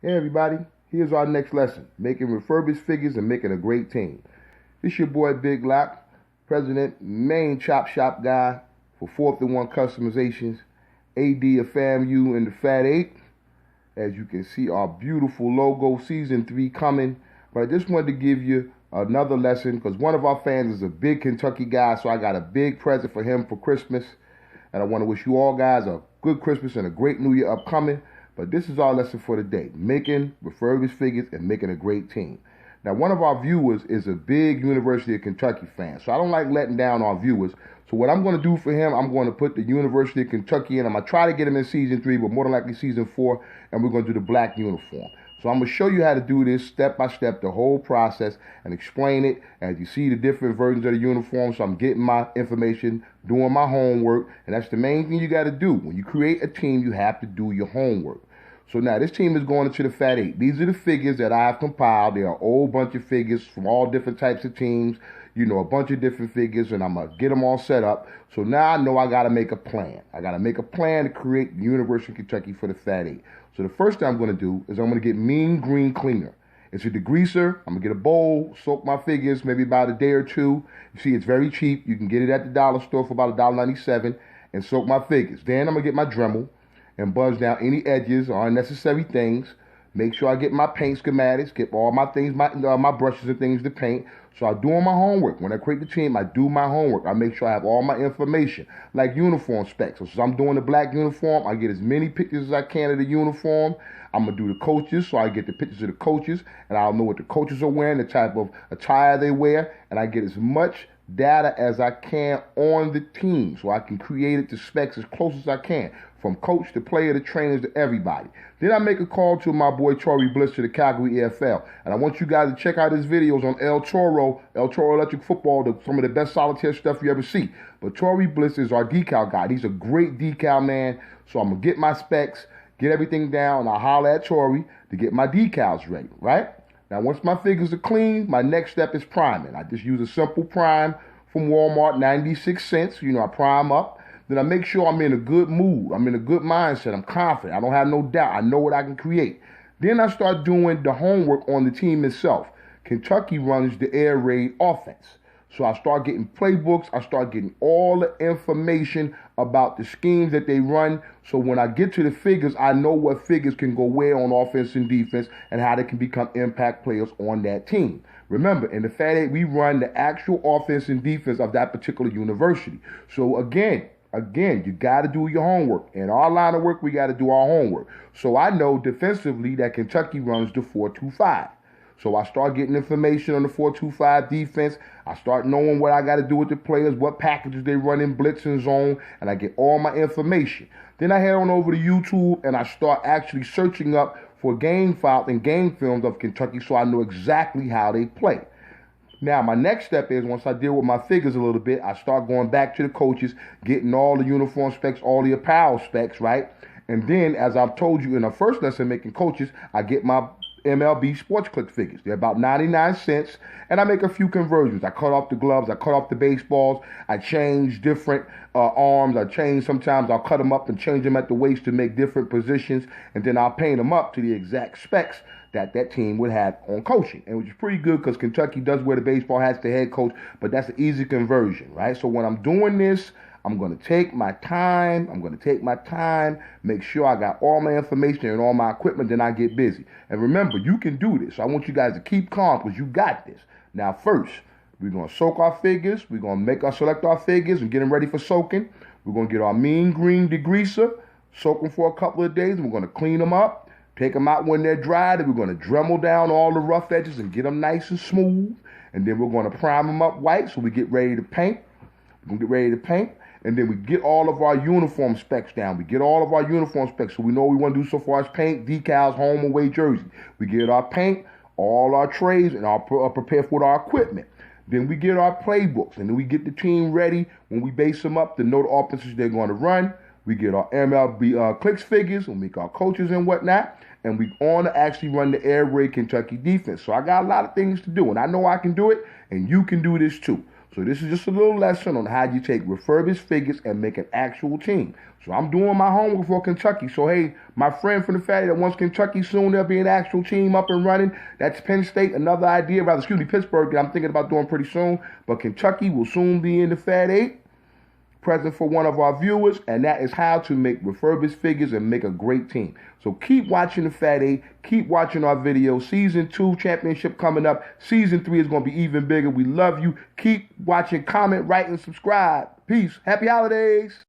Hey everybody, here's our next lesson, making refurbished figures and making a great team. This your boy Big Lock, President, main chop shop guy for 4th and 1 customizations, AD of FAMU and the Fat 8. As you can see, our beautiful logo, Season 3 coming. But I just wanted to give you another lesson because one of our fans is a big Kentucky guy, so I got a big present for him for Christmas. And I want to wish you all guys a good Christmas and a great New Year upcoming. But this is our lesson for the day, making refurbished figures and making a great team. Now, one of our viewers is a big University of Kentucky fan, so I don't like letting down our viewers. So what I'm going to do for him, I'm going to put the University of Kentucky in. I'm going to try to get him in Season 3, but more than likely Season 4, and we're going to do the black uniform. So I'm going to show you how to do this step by step, the whole process, and explain it as you see the different versions of the uniform. So I'm getting my information, doing my homework, and that's the main thing you got to do. When you create a team, you have to do your homework. So now this team is going into the Fat 8. These are the figures that I have compiled. There are a whole bunch of figures from all different types of teams, you know, a bunch of different figures, and I'm going to get them all set up. So now I know I got to make a plan. I got to make a plan to create the University of Kentucky for the Fat 8. So the first thing I'm going to do is I'm going to get mean green cleaner. It's a degreaser. I'm going to get a bowl, soak my figures maybe about a day or two. You see, it's very cheap. You can get it at the dollar store for about $1.97 and soak my figures. Then I'm going to get my Dremel and buzz down any edges or unnecessary things. Make sure I get my paint schematics, get all my things, my brushes and things to paint. So I'm doing my homework. When I create the team, I do my homework. I make sure I have all my information, like uniform specs. So since I'm doing the black uniform, I get as many pictures as I can of the uniform. I'm going to do the coaches, so I get the pictures of the coaches, and I'll know what the coaches are wearing, the type of attire they wear, and I get as much data as I can on the team so I can create it to specs as close as I can, from coach to player to trainers to everybody. Then I make a call to my boy Tory Bliss to the Calgary EFL, and I want you guys to check out his videos on El Toro Electric Football, some of the best solitaire stuff you ever see. But Tory Bliss is our decal guy. He's a great decal man, so I'm going to get my specs, get everything down, and I'll holler at Tory to get my decals ready, right? Now, once my figures are clean, my next step is priming. I just use a simple prime from Walmart, 96 cents. You know, I prime up. Then I make sure I'm in a good mood. I'm in a good mindset. I'm confident. I don't have no doubt. I know what I can create. Then I start doing the homework on the team itself. Kentucky runs the air raid offense. So I start getting playbooks. I start getting all the information about the schemes that they run. So when I get to the figures, I know what figures can go where on offense and defense and how they can become impact players on that team. Remember, in the Fat 8, we run the actual offense and defense of that particular university. So again, you got to do your homework. In our line of work, we got to do our homework. So I know defensively that Kentucky runs the 4-2-5. So I start getting information on the 4-2-5 defense. I start knowing what I got to do with the players, what packages they run in blitz and zone, and I get all my information. Then I head on over to YouTube and I start actually searching up for game files and game films of Kentucky so I know exactly how they play. Now, my next step is once I deal with my figures a little bit, I start going back to the coaches, getting all the uniform specs, all the apparel specs, right? And then, as I've told you in the first lesson, making coaches, I get my MLB Sports Click figures. They're about 99 cents, and I make a few conversions. I cut off the gloves, I cut off the baseballs, I change different arms, sometimes I'll cut them up and change them at the waist to make different positions, and then I'll paint them up to the exact specs that team would have on coaching, and which is pretty good because Kentucky does wear the baseball hats, the head coach, but that's an easy conversion, right? So when I'm doing this, I'm going to take my time. Make sure I got all my information and all my equipment, then I get busy. And remember, you can do this. I want you guys to keep calm because you got this. Now, first, we're going to soak our figures. We're going to select our figures and get them ready for soaking. We're going to get our mean green degreaser, soak them for a couple of days. We're going to clean them up, take them out when they're dry. Then we're going to Dremel down all the rough edges and get them nice and smooth. And then we're going to prime them up white so we get ready to paint. And then we get all of our uniform specs down. So we know what we want to do so far as paint, decals, home, away jersey. We get our paint, all our trays, and prepare for our equipment. Then we get our playbooks, and then we get the team ready when we base them up to know the offenses they're going to run. We get our MLB clicks figures, and make our coaches and whatnot. And we on to actually run the air raid Kentucky defense. So I got a lot of things to do, and I know I can do it, and you can do this too. So this is just a little lesson on how you take refurbished figures and make an actual team. So I'm doing my homework for Kentucky. So hey, my friend from the fatty that wants Kentucky soon, there'll be an actual team up and running. That's Penn State, another idea, Pittsburgh, that I'm thinking about doing pretty soon. But Kentucky will soon be in the Fat 8. Present for one of our viewers, and that is how to make refurbished figures and make a great team. So keep watching the Fat 8, keep watching our videos. Season 2 championship coming up. Season 3 is going to be even bigger. We love you. Keep watching, comment, write, and subscribe. Peace. Happy holidays.